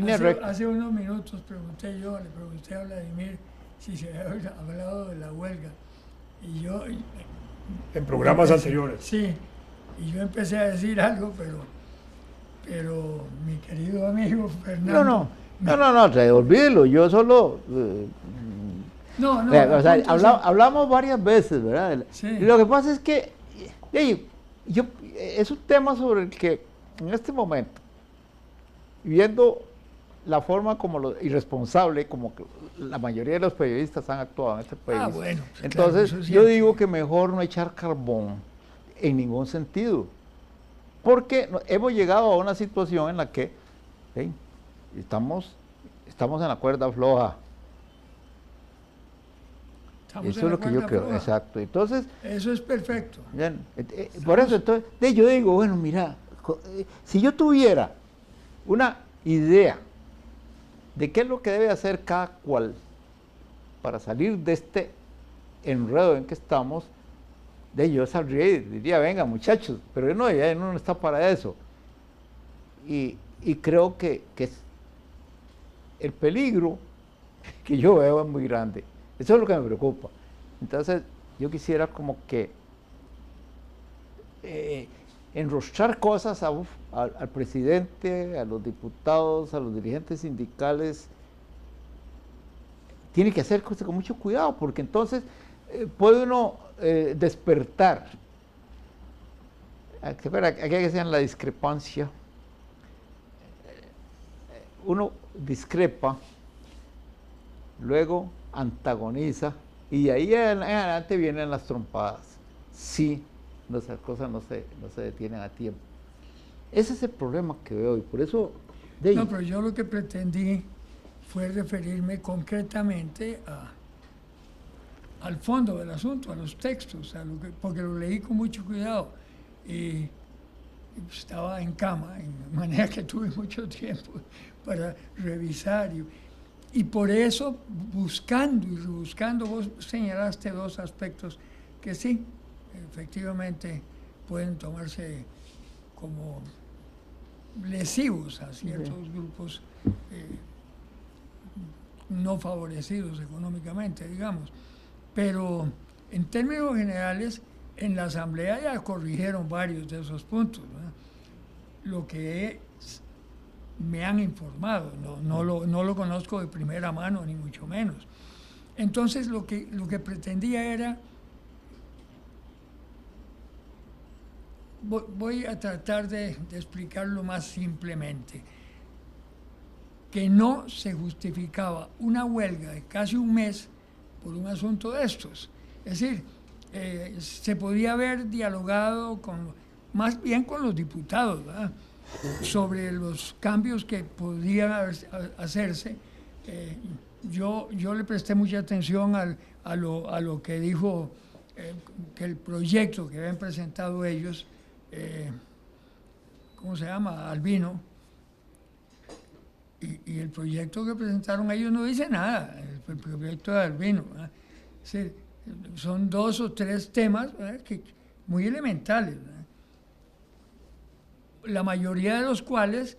línea recta. Hace unos minutos le pregunté a Vladimir si se había hablado de la huelga. Y yo... En programas anteriores. Sí, y yo empecé a decir algo, pero mi querido amigo Fernando... Olvídelo, yo solo... o sea, hablamos varias veces, ¿verdad? Sí. Y lo que pasa es que es un tema sobre el que en este momento, viendo la forma como lo irresponsable, como que la mayoría de los periodistas han actuado en este país, bueno, entonces claro, yo digo que mejor no echar carbón en ningún sentido, porque hemos llegado a una situación en la que estamos en la cuerda floja. Eso es lo que yo creo, exacto. Entonces, eso es perfecto. Bien, por eso, entonces, yo digo, bueno, mira, si yo tuviera una idea de qué es lo que debe hacer cada cual para salir de este enredo en que estamos, yo saldría y diría, venga muchachos, pero ya no está para eso. Y creo que el peligro que yo veo es muy grande. Eso es lo que me preocupa. Entonces, yo quisiera como que enrostrar cosas al presidente, a los diputados, a los dirigentes sindicales. Tiene que hacer cosas con mucho cuidado, porque entonces puede uno despertar. Aquí hay que hacer la discrepancia. Uno discrepa, luego antagoniza, y ahí en adelante vienen las trompadas. Sí, las cosas no se detienen a tiempo. Ese es el problema que veo, y por eso... No, pero yo lo que pretendí fue referirme concretamente al fondo del asunto, a los textos, porque lo leí con mucho cuidado, y estaba en cama, de manera que tuve mucho tiempo para revisar, y por eso, buscando y rebuscando, vos señalaste dos aspectos que sí, efectivamente pueden tomarse como lesivos a ciertos grupos no favorecidos económicamente, digamos. Pero en términos generales, en la Asamblea ya corrigieron varios de esos puntos, ¿verdad? Lo que me han informado, no lo conozco de primera mano, ni mucho menos. Entonces lo que pretendía era, voy a tratar de explicarlo más simplemente, que no se justificaba una huelga de casi un mes por un asunto de estos. Es decir, se podía haber dialogado más bien con los diputados, ¿verdad?, sobre los cambios que podían hacerse. Yo le presté mucha atención a lo que dijo, que el proyecto que habían presentado ellos, ¿cómo se llama?, Albino, y el proyecto que presentaron ellos no dice nada, el proyecto de Albino, ¿verdad? Sí, son 2 o 3 temas, ¿verdad?, muy elementales, ¿verdad?, la mayoría de los cuales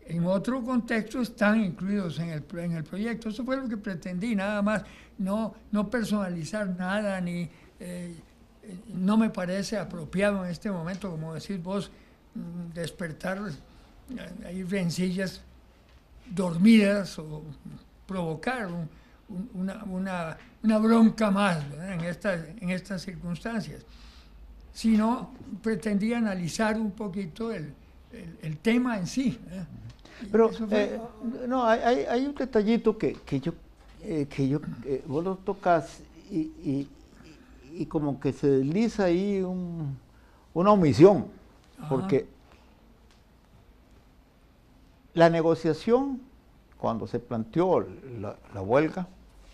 en otro contexto están incluidos en el proyecto. Eso fue lo que pretendí, nada más, no personalizar nada, ni no me parece apropiado en este momento, como decís vos, despertar ahí rencillas dormidas o provocar una bronca más, ¿verdad?, en estas circunstancias, sino pretendía analizar un poquito el tema en sí, ¿eh? Pero no, hay un detallito que vos lo tocas y como que se desliza ahí una omisión. Ajá. Porque la negociación, cuando se planteó la huelga,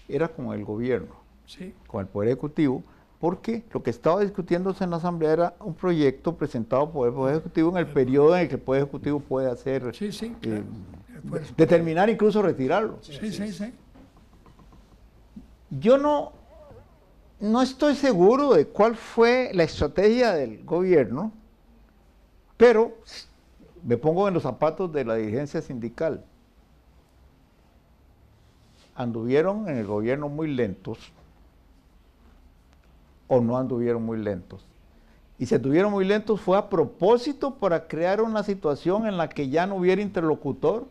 era con el gobierno, sí, con el Poder Ejecutivo, porque lo que estaba discutiéndose en la Asamblea era un proyecto presentado por el Poder Ejecutivo en el periodo en el que el Poder Ejecutivo puede hacer, claro, determinar, incluso retirarlo. Sí. Yo no estoy seguro de cuál fue la estrategia del gobierno, pero me pongo en los zapatos de la dirigencia sindical. anduvieron en el gobierno muy lentos o no anduvieron muy lentos. Y si anduvieron muy lentos fue a propósito para crear una situación en la que ya no hubiera interlocutor.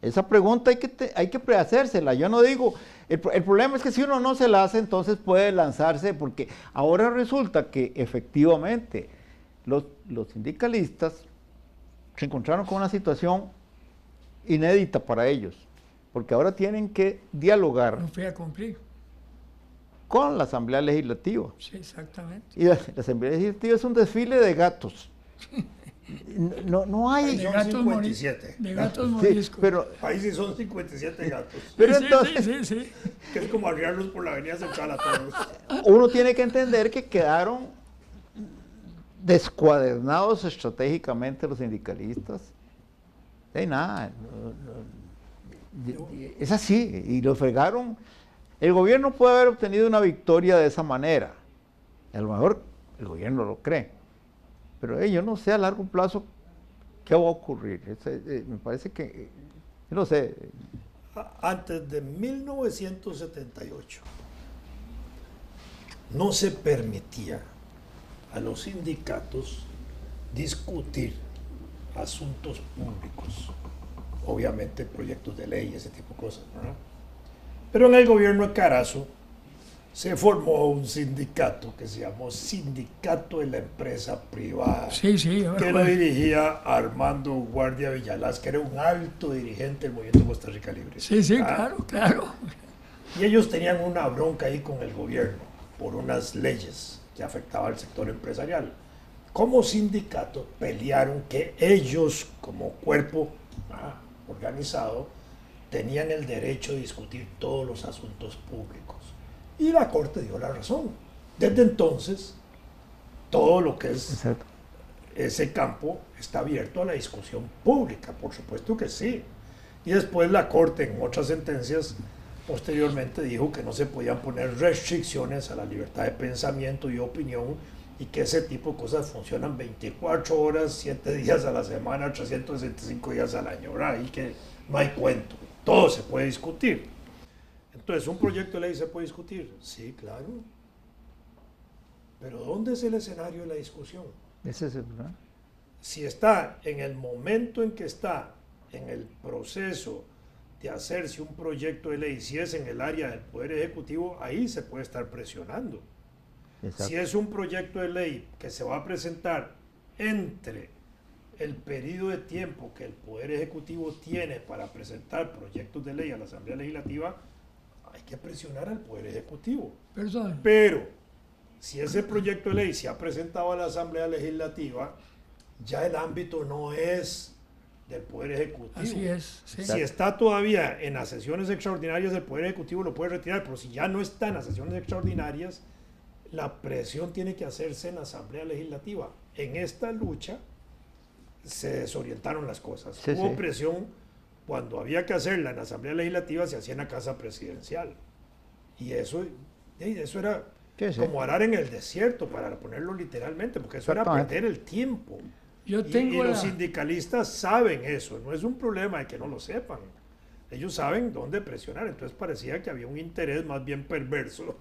Esa pregunta hay que hacérsela. Yo no digo, el problema es que si uno no se la hace, entonces puede lanzarse, porque ahora resulta que efectivamente los sindicalistas se encontraron con una situación inédita para ellos, porque ahora tienen que dialogar No fui a cumplir. con la Asamblea Legislativa. Sí, exactamente. Y la Asamblea Legislativa es un desfile de gatos. No hay... De Son gatos 57. de gatos Sí, moriscos. pero Ahí sí son 57 gatos. Pero sí, entonces sí, sí, sí. Que es como arriarlos por la avenida central a todos. uno tiene que entender que quedaron descuadernados estratégicamente los sindicalistas. No hay nada. Es así. Y lo fregaron. El gobierno puede haber obtenido una victoria de esa manera. A lo mejor el gobierno lo cree. Pero yo no sé a largo plazo qué va a ocurrir. Me parece que, yo no sé. Antes de 1978 no se permitía a los sindicatos discutir asuntos públicos, obviamente proyectos de ley, ese tipo de cosas, ¿verdad? Pero en el gobierno de Carazo se formó un sindicato que se llamó Sindicato de la Empresa Privada, Sí, sí. que lo dirigía Armando Guardia Villalaz, que era un alto dirigente del movimiento Costa Rica Libre. Sí, sí, ¿Ah? claro, claro. Y ellos tenían una bronca ahí con el gobierno por unas leyes que afectaban al sector empresarial. Como sindicato pelearon que ellos, como cuerpo organizado, tenían el derecho de discutir todos los asuntos públicos. Y la Corte dio la razón. Desde entonces, todo lo que es Exacto. ese campo está abierto a la discusión pública, por supuesto que sí. Y después la Corte, en otras sentencias, posteriormente dijo que no se podían poner restricciones a la libertad de pensamiento y opinión y que ese tipo de cosas funcionan 24 horas, 7 días a la semana, 365 días al año, ¿verdad? Y que no hay cuento, todo se puede discutir. Entonces, ¿un proyecto de ley se puede discutir? Sí, claro. Pero ¿dónde es el escenario de la discusión? Ese es el problema. Si está en el momento en que está en el proceso de hacerse un proyecto de ley, si es en el área del Poder Ejecutivo, ahí se puede estar presionando. Exacto. Si es un proyecto de ley que se va a presentar entre el periodo de tiempo que el Poder Ejecutivo tiene para presentar proyectos de ley a la Asamblea Legislativa, hay que presionar al Poder Ejecutivo. Perdón. Pero si ese proyecto de ley se ha presentado a la Asamblea Legislativa, ya el ámbito no es del Poder Ejecutivo. Así es. Sí. Si está todavía en las sesiones extraordinarias del Poder Ejecutivo lo puede retirar, pero si ya no está en las sesiones extraordinarias, la presión tiene que hacerse en la Asamblea Legislativa. En esta lucha se desorientaron las cosas. Sí, Hubo sí. presión cuando había que hacerla en la Asamblea Legislativa, se hacía en la Casa Presidencial. Y eso era Sí, sí. como arar en el desierto, para ponerlo literalmente, porque eso era Exactamente. perder el tiempo. Yo Y tengo los la... sindicalistas saben eso, no es un problema de que no lo sepan. Ellos saben dónde presionar, entonces parecía que había un interés más bien perverso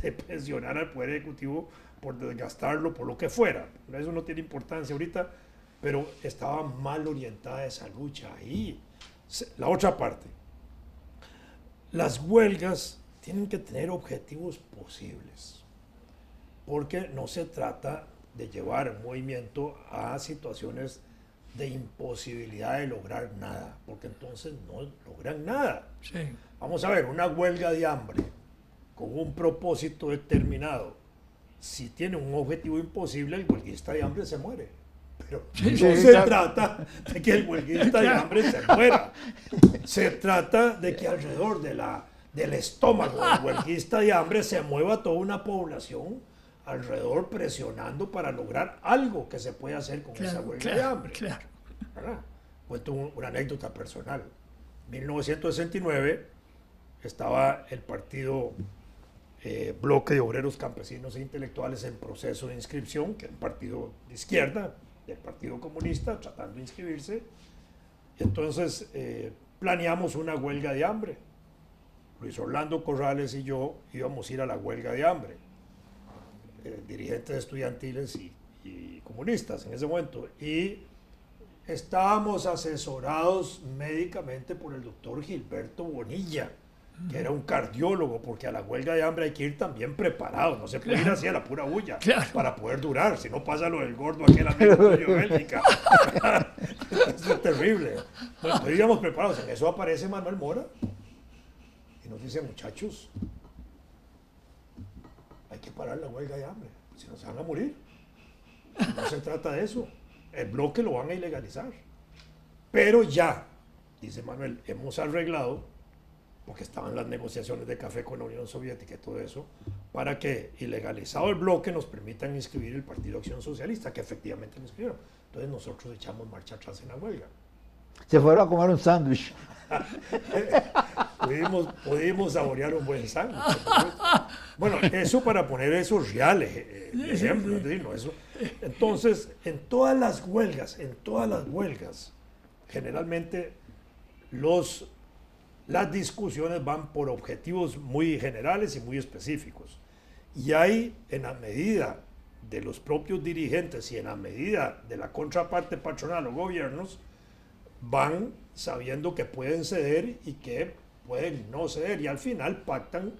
de presionar al Poder Ejecutivo por desgastarlo, por lo que fuera. Eso no tiene importancia ahorita, pero estaba mal orientada esa lucha ahí. La otra parte, las huelgas tienen que tener objetivos posibles, porque no se trata de llevar el movimiento a situaciones de imposibilidad de lograr nada, porque entonces no logran nada. Sí. Vamos a ver, una huelga de hambre con un propósito determinado, si tiene un objetivo imposible, el huelguista de hambre se muere. Pero Sí, no sí, se claro. trata de que el huelguista de hambre se muera. Se trata de que alrededor del estómago del huelguista de hambre se mueva toda una población alrededor presionando para lograr algo que se puede hacer con esa Claro, huelga de claro, hambre. claro. ¿Verdad? Cuento una anécdota personal. En 1969 estaba el partido Bloque de Obreros Campesinos e Intelectuales en proceso de inscripción, que es un partido de izquierda, del Partido Comunista, tratando de inscribirse. Entonces planeamos una huelga de hambre. Luis Orlando Corrales y yo íbamos a ir a la huelga de hambre, dirigentes estudiantiles y comunistas en ese momento, y estábamos asesorados médicamente por el doctor Gilberto Bonilla, que era un cardiólogo, porque a la huelga de hambre hay que ir también preparado, no se puede ir así a la pura bulla para poder durar, si no pasa lo del gordo aquel amigo tuyo, Bélgica. Eso es terrible. Bueno, entonces íbamos preparados, en eso aparece Manuel Mora y nos dice, muchachos, hay que parar la huelga de hambre, si no se van a morir. No se trata de eso, el bloque lo van a ilegalizar. Pero ya, dice Manuel, hemos arreglado, porque estaban las negociaciones de café con la Unión Soviética y todo eso, para que, ilegalizado el bloque, nos permitan inscribir el Partido Acción Socialista, que efectivamente lo inscribieron. Entonces nosotros echamos marcha atrás en la huelga. Se fueron a comer un sándwich. Pudimos saborear un buen sándwich. Bueno, eso para poner esos reales de ejemplo. Eso. Entonces, en todas las huelgas, generalmente las discusiones van por objetivos muy generales y muy específicos. Y hay, en la medida de los propios dirigentes y en la medida de la contraparte patronal o gobiernos, van sabiendo que pueden ceder y que pueden no ceder. Y al final pactan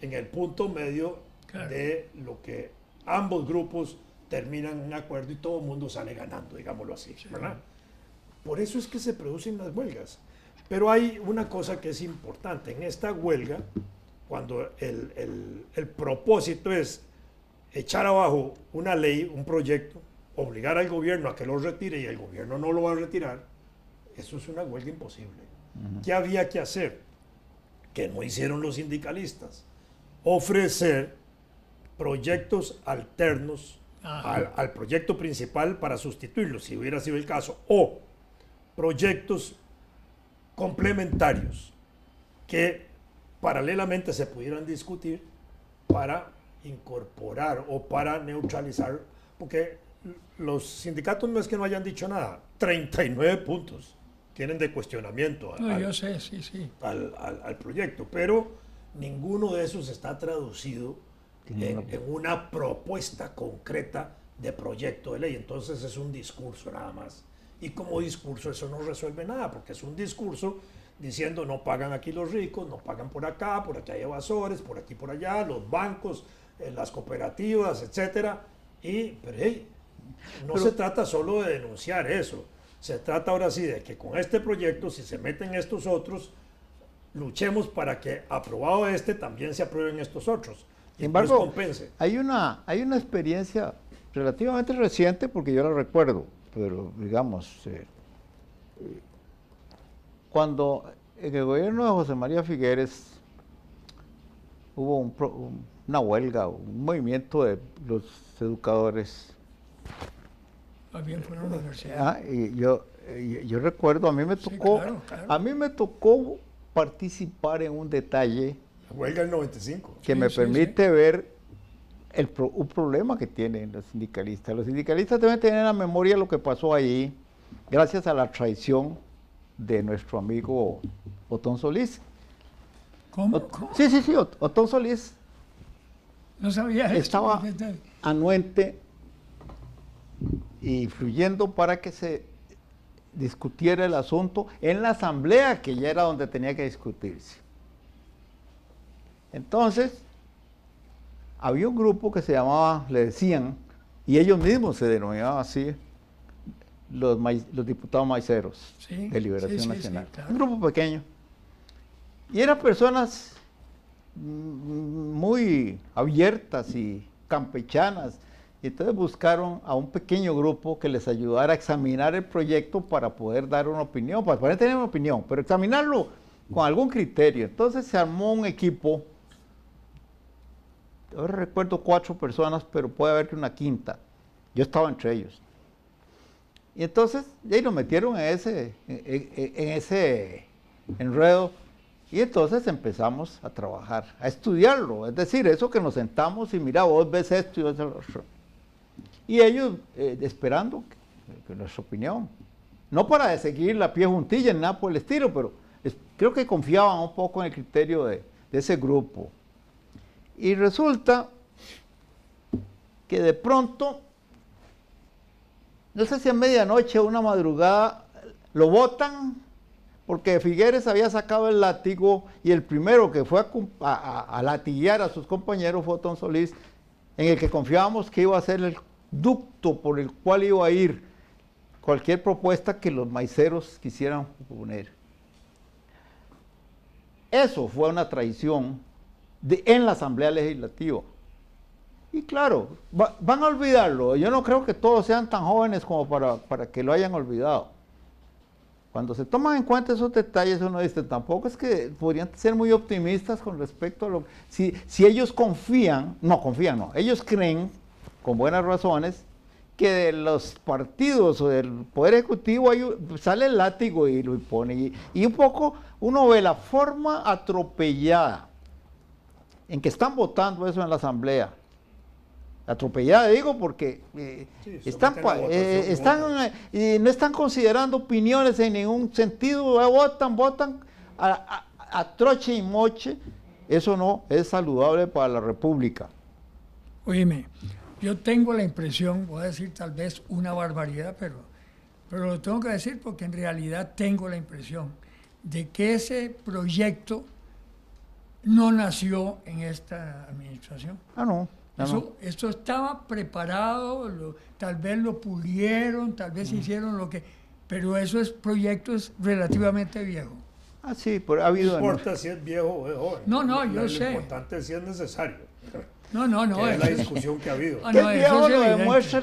en el punto medio de lo que ambos grupos terminan en acuerdo y todo el mundo sale ganando, digámoslo así, ¿verdad? Por eso es que se producen las huelgas. Pero hay una cosa que es importante. En esta huelga, cuando el propósito es echar abajo una ley, un proyecto, obligar al gobierno a que lo retire y el gobierno no lo va a retirar, eso es una huelga imposible. ¿Qué había que hacer? Que no hicieron los sindicalistas. Ofrecer proyectos alternos al proyecto principal para sustituirlo, si hubiera sido el caso, o proyectos complementarios que paralelamente se pudieran discutir para incorporar o para neutralizar, porque los sindicatos no es que no hayan dicho nada, 39 puntos tienen de cuestionamiento al proyecto, pero ninguno de esos está traducido en una propuesta concreta de proyecto de ley. Entonces es un discurso nada más. Y como discurso eso no resuelve nada, porque es un discurso diciendo no pagan aquí los ricos, no pagan por acá hay evasores, por aquí, por allá, los bancos, las cooperativas, etcétera. Pero hey, no se trata solo de denunciar eso, se trata ahora sí de que con este proyecto, si se meten estos otros, luchemos para que aprobado este también se aprueben estos otros. Sin embargo, compense. Hay una experiencia relativamente reciente, porque yo la recuerdo, pero digamos, cuando en el gobierno de José María Figueres hubo una huelga, un movimiento de los educadores. También fue una universidad. Y yo recuerdo, a mí me tocó, a mí me tocó participar en un detalle. La huelga del 95. Que me permite ver un problema que tienen los sindicalistas. Los sindicalistas deben tener en la memoria lo que pasó allí, gracias a la traición de nuestro amigo Otón Solís. ¿Cómo? Sí, Otón Solís. No sabía eso. Estaba anuente y fluyendo para que se discutiera el asunto en la asamblea, que ya era donde tenía que discutirse. Entonces, había un grupo que se llamaba, le decían, y ellos mismos se denominaban así, los diputados maiceros de Liberación Nacional. Sí, claro. Un grupo pequeño. Y eran personas muy abiertas y campechanas. Y entonces buscaron a un pequeño grupo que les ayudara a examinar el proyecto para poder dar una opinión, para poder tener una opinión, pero examinarlo con algún criterio. Entonces se armó un equipo. Ahora recuerdo 4 personas, pero puede haber que una quinta. Yo estaba entre ellos. Y entonces ahí nos metieron en ese enredo. Y entonces empezamos a trabajar, a estudiarlo. Es decir, eso que nos sentamos y mira, vos ves esto y vos ves lo otro. Y ellos esperando que nuestra opinión. No para seguir la pie juntilla ni nada por el estilo, pero creo que confiaban un poco en el criterio de ese grupo. Y resulta que de pronto, no sé si a medianoche o una madrugada, lo botan porque Figueres había sacado el látigo y el primero que fue a latiguear a sus compañeros fue Otón Solís, en el que confiábamos que iba a ser el ducto por el cual iba a ir cualquier propuesta que los maiceros quisieran poner. Eso fue una traición en la Asamblea Legislativa. Y claro, van a olvidarlo. Yo no creo que todos sean tan jóvenes como para que lo hayan olvidado. Cuando se toman en cuenta esos detalles, uno dice, tampoco es que podrían ser muy optimistas con respecto a lo que... Si ellos ellos creen, con buenas razones, que de los partidos o del Poder Ejecutivo sale el látigo y lo impone. Y un poco uno ve la forma atropellada en que están votando eso en la Asamblea. Atropellada, digo, porque no están considerando opiniones en ningún sentido, votan a troche y moche. Eso no es saludable para la República. Oíme, yo tengo la impresión, voy a decir tal vez una barbaridad, pero lo tengo que decir porque en realidad tengo la impresión de que ese proyecto no nació en esta administración. No. Eso estaba preparado, tal vez lo pulieron, tal vez hicieron lo que... Pero proyecto es relativamente viejo. Sí, pero ha habido... No importa si es viejo o es joven. No, yo sé. Lo importante es si es necesario. No. Es la discusión que ha habido. Que el viejo lo demuestra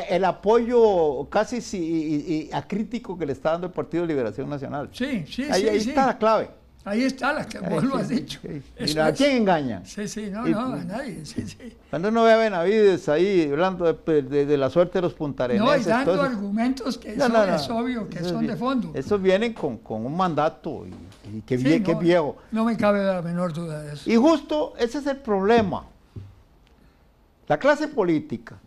el apoyo casi acrítico que le está dando el Partido de Liberación Nacional. Sí. Ahí está la clave. Ahí está la que vos lo has dicho. Mira, ¿a quién engaña? A nadie. Cuando uno ve a Benavides ahí hablando de la suerte de los puntareneses. Y dando argumentos que es obvio que son de fondo. Esos vienen con un mandato y que es viejo. No me cabe la menor duda de eso. Y justo ese es el problema. La clase política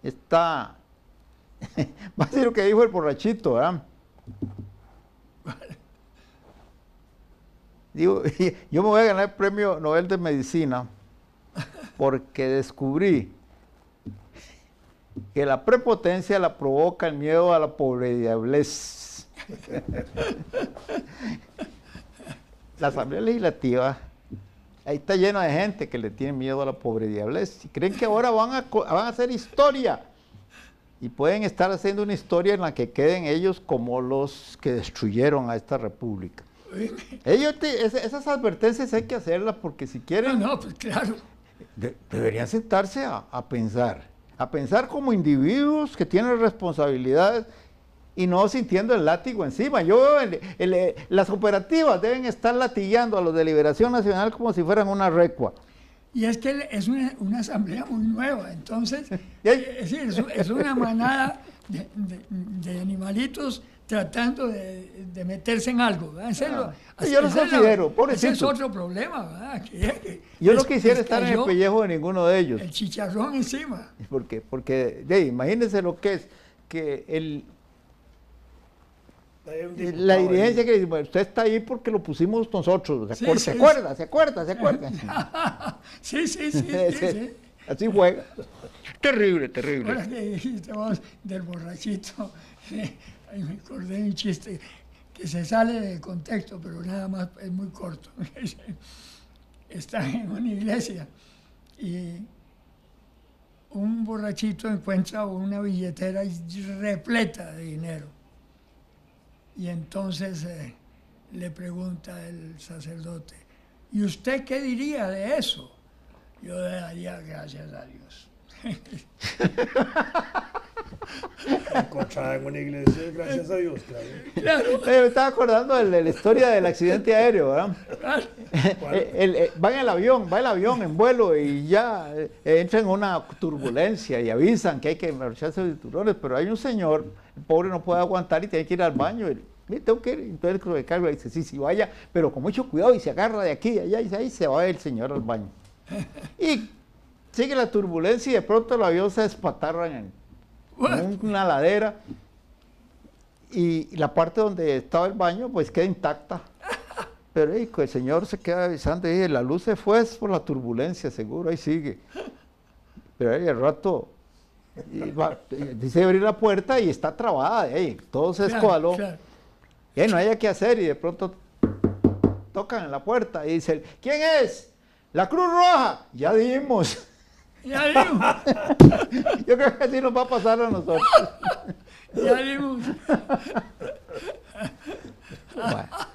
está... Va a decir lo que dijo el borrachito, ¿verdad? Digo, yo me voy a ganar el premio Nobel de Medicina porque descubrí que la prepotencia la provoca el miedo a la pobrediablez. La Asamblea Legislativa, ahí está llena de gente que le tiene miedo a la pobrediablez y creen que ahora van a hacer historia y pueden estar haciendo una historia en la que queden ellos como los que destruyeron a esta república. Esas advertencias hay que hacerlas porque si quieren... Pues claro. Deberían sentarse a pensar como individuos que tienen responsabilidades y no sintiendo el látigo encima. Yo veo las operativas deben estar latigueando a los de Liberación Nacional como si fueran una recua. Y es que es una asamblea muy nueva, entonces es una manada de animalitos tratando de meterse en algo. Yo lo considero, pobrecito. Ese es otro problema, ¿verdad? Yo no quisiera estar en el pellejo de ninguno de ellos. El chicharrón encima. Porque imagínense lo que es que la dirigencia que dice, bueno, usted está ahí porque lo pusimos nosotros. ¿Se acuerda? Sí. Así juega. Terrible. Ahora que dijiste vos del borrachito, ahí me acordé de un chiste que se sale del contexto, pero nada más es muy corto. Están en una iglesia y un borrachito encuentra una billetera repleta de dinero. Y entonces le pregunta el sacerdote, ¿y usted qué diría de eso? Yo le daría gracias a Dios. Encontrada en una iglesia, gracias a Dios, claro. Me estaba acordando de la historia del accidente aéreo, ¿verdad? Va el avión en vuelo y ya entra en una turbulencia y avisan que hay que marcharse de cinturones, pero hay un señor, el pobre no puede aguantar y tiene que ir al baño. Tengo que ir, entonces el cargo dice, sí, vaya, pero con mucho cuidado y se agarra de aquí y allá y ahí se va el señor al baño. Y sigue la turbulencia y de pronto el avión se despatarra en una ladera y la parte donde estaba el baño pues queda intacta. Pero el señor se queda avisando y dice, la luz se fue es por la turbulencia, seguro, ahí sigue. Pero ahí al rato dice abrir la puerta y está trabada, todo se escuadró. Claro. Y ahí no hay qué hacer y de pronto tocan en la puerta y dicen, ¿quién es? La Cruz Roja. Ya dimos. Ya dimos. Yo creo que así nos va a pasar a nosotros. Ya dimos. Bueno.